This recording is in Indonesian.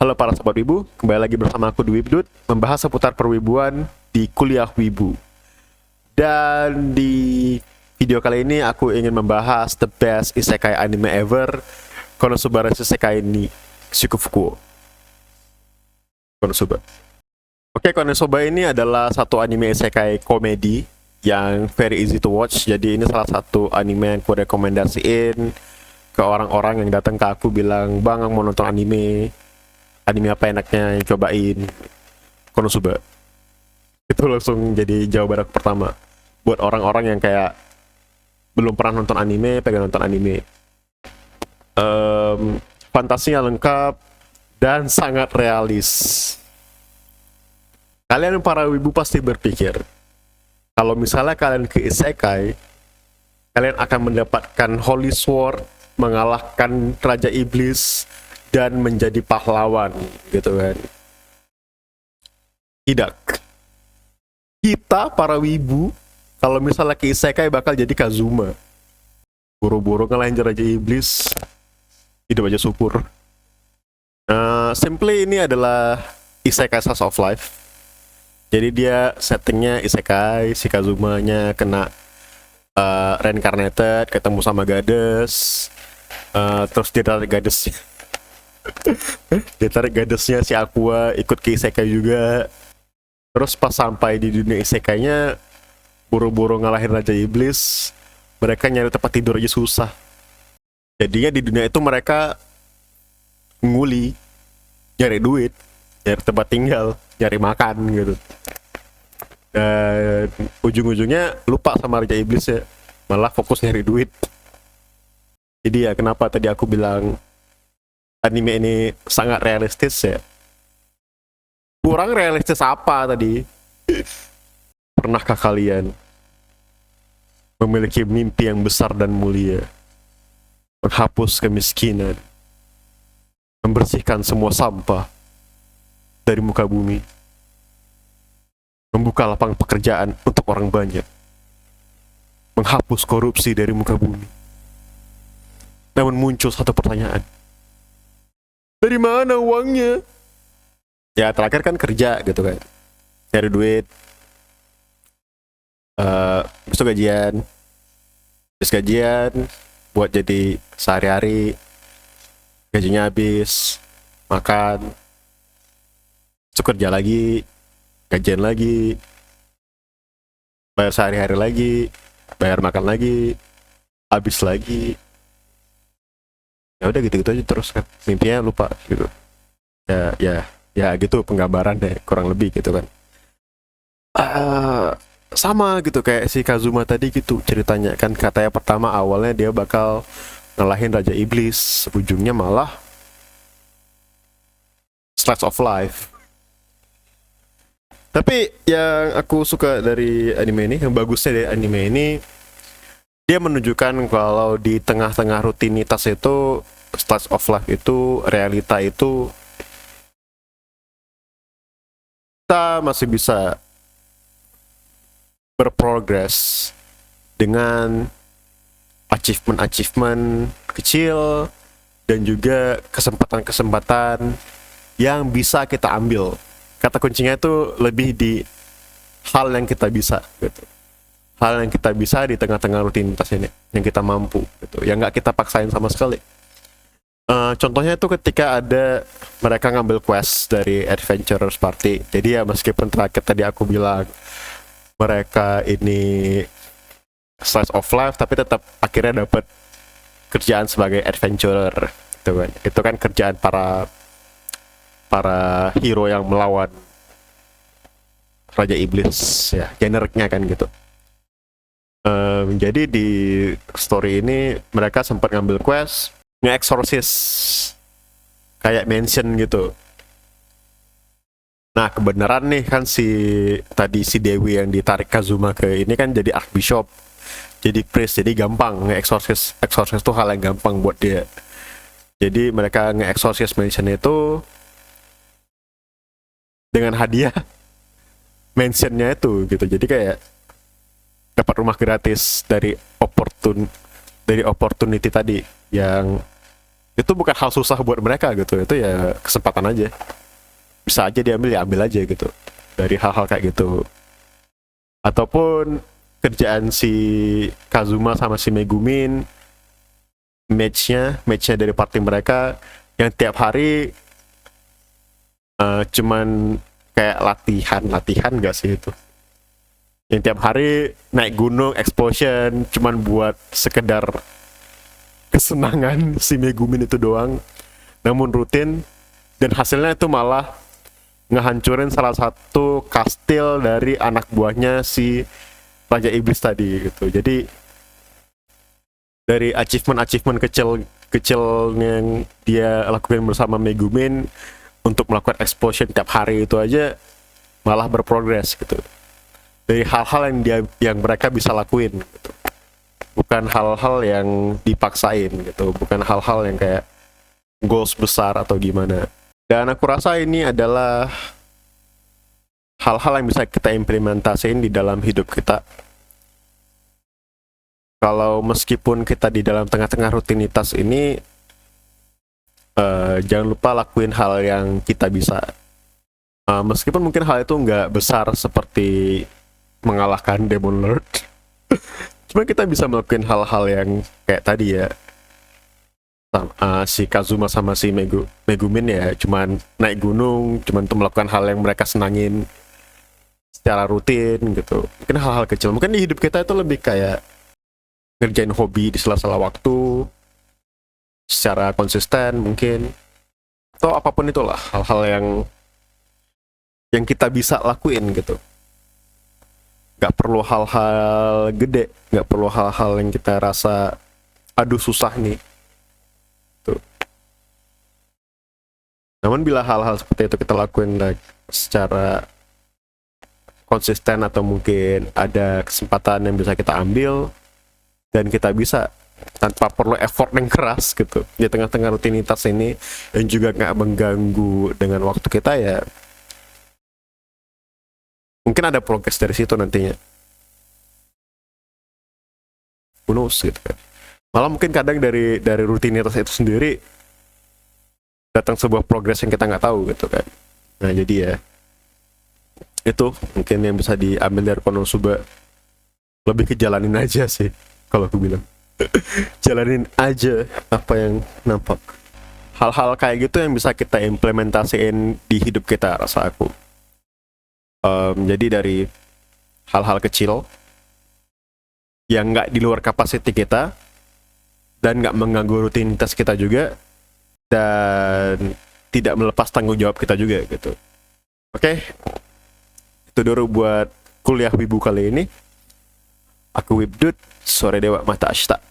Halo para sobat Wibu, kembali lagi bersama aku di Wibdut, membahas seputar perwibuan di kuliah Wibu. Dan di video kali ini aku ingin membahas the best isekai anime ever, Konosuba Isekai ni Shikufuku. Konosuba. Oke, Konosuba ini adalah satu anime isekai komedi yang very easy to watch. Jadi ini salah satu anime yang aku rekomendasiin ke orang-orang yang datang ke aku bilang, "Bang, aku mau nonton anime apa enaknya yang cobain." Konosuba itu langsung jadi jawaban aku pertama buat orang-orang yang kayak belum pernah nonton anime, pengen nonton anime. Fantasinya lengkap dan sangat realis. Kalian para wibu pasti berpikir kalau misalnya kalian ke isekai, kalian akan mendapatkan Holy Sword, mengalahkan Raja Iblis, dan menjadi pahlawan, gitu kan. Tidak. Kita para wibu, kalau misalnya ke isekai bakal jadi Kazuma. Buru-buru ngalahin Raja Iblis, hidup aja syukur. Simply ini adalah isekai slice of life. Jadi dia settingnya isekai, si Kazumanya kena reincarnated, ketemu sama Gades, terus dia tarik Gadesnya. Dia tarik Gadesnya si Aqua ikut ke isekai juga. Terus pas sampai di dunia isekainya, buru-buru ngalahin Raja Iblis, mereka nyari tempat tidur aja susah. Jadinya di dunia itu mereka nguli, nyari duit, nyari tempat tinggal, nyari makan gitu. Dan ujung-ujungnya lupa sama Raja Iblis ya, malah fokus nyari duit. Jadi ya kenapa tadi aku bilang anime ini sangat realistis ya. Kurang realistis apa tadi? Pernahkah kalian memiliki mimpi yang besar dan mulia, menghapus kemiskinan, membersihkan semua sampah dari muka bumi, membuka lapangan pekerjaan untuk orang banyak, menghapus korupsi dari muka bumi? Namun muncul satu pertanyaan, dari mana uangnya? Ya terakhir kan kerja gitu kan, cari duit, besok gajian, habis gajian buat jadi sehari-hari, gajinya habis, makan, besok kerja lagi, gajian lagi, bayar sehari-hari lagi, bayar makan lagi, habis lagi. Ya udah gitu-gitu aja terus kan, mimpinya lupa gitu. Ya gitu penggambaran deh kurang lebih gitu kan. Sama gitu kayak si Kazuma tadi gitu ceritanya kan, katanya pertama awalnya dia bakal ngalahin Raja Iblis, ujungnya malah slice of life. Tapi yang aku suka dari anime ini, yang bagusnya dari anime ini, dia menunjukkan kalau di tengah-tengah rutinitas itu, slice of life itu, realita itu, kita masih bisa berprogres dengan achievement kecil dan juga kesempatan-kesempatan yang bisa kita ambil. Kata kuncinya itu lebih di hal yang kita bisa gitu. Hal yang kita bisa di tengah-tengah rutinitas ini, yang kita mampu gitu, yang nggak kita paksain sama sekali. Contohnya itu ketika ada mereka ngambil quest dari Adventurers Party. Jadi ya meskipun terakhir tadi aku bilang mereka ini slice of life, tapi tetap akhirnya dapat kerjaan sebagai adventurer gitu kan. Itu kan kerjaan para hero yang melawan Raja Iblis ya, generiknya kan gitu. Jadi di story ini mereka sempat ngambil quest nge-exorcist kayak mansion gitu. Nah kebenaran nih kan si Dewi yang ditarik Kazuma ke ini kan jadi archbishop, jadi priest, jadi gampang nge-exorcist. Exorcist tuh hal yang gampang buat dia. Jadi mereka nge-exorcist mansion itu dengan hadiah mansionnya itu gitu. Jadi kayak dapat rumah gratis dari opportunity tadi yang itu bukan hal susah buat mereka gitu, itu ya kesempatan aja, bisa aja diambil, ya ambil aja gitu dari hal-hal kayak gitu. Ataupun kerjaan si Kazuma sama si Megumin, matchnya dari party mereka yang tiap hari cuman kayak latihan gak sih itu, yang tiap hari naik gunung explosion cuman buat sekedar kesenangan si Megumin itu doang, namun rutin, dan hasilnya itu malah ngehancurin salah satu kastil dari anak buahnya si Raja Iblis tadi gitu. Jadi dari achievement kecil kecil yang dia lakukan bersama Megumin untuk melakukan explosion tiap hari itu aja malah berprogres gitu. Dari hal-hal yang mereka bisa lakuin gitu. Bukan hal-hal yang dipaksain gitu, bukan hal-hal yang kayak goals besar atau gimana. Dan aku rasa ini adalah hal-hal yang bisa kita implementasiin di dalam hidup kita. Kalau meskipun kita di dalam tengah-tengah rutinitas ini, jangan lupa lakuin hal yang kita bisa. Meskipun mungkin hal itu nggak besar seperti mengalahkan Demon Lord, cuma kita bisa melakukan hal-hal yang kayak tadi ya, si Kazuma sama si Megumin ya cuman naik gunung, cuman untuk melakukan hal yang mereka senangin secara rutin gitu. Mungkin hal-hal kecil, mungkin di hidup kita itu lebih kayak ngerjain hobi di sela-sela waktu secara konsisten mungkin, atau apapun itulah hal-hal yang kita bisa lakuin gitu. Gak perlu hal-hal gede, gak perlu hal-hal yang kita rasa aduh susah nih tuh. Namun bila hal-hal seperti itu kita lakuin secara konsisten, atau mungkin ada kesempatan yang bisa kita ambil dan kita bisa tanpa perlu effort yang keras gitu di tengah-tengah rutinitas ini, dan juga nggak mengganggu dengan waktu kita, ya mungkin ada progres dari situ nantinya. Who knows gitu kan. Malah mungkin kadang dari rutinitas itu sendiri datang sebuah progres yang kita nggak tahu gitu kan. Nah jadi ya itu mungkin yang bisa diambil dari Konosuba, lebih ke jalanin aja sih kalau aku bilang. Jalanin aja apa yang nampak. Hal-hal kayak gitu yang bisa kita implementasiin di hidup kita, rasa aku. Jadi dari hal-hal kecil yang nggak di luar kapasiti kita dan nggak mengganggu rutinitas kita juga, dan tidak melepas tanggung jawab kita juga gitu. Oke, itu dulu buat kuliah wibu kali ini. Aku Wibdut, sore dewa mata Ashta.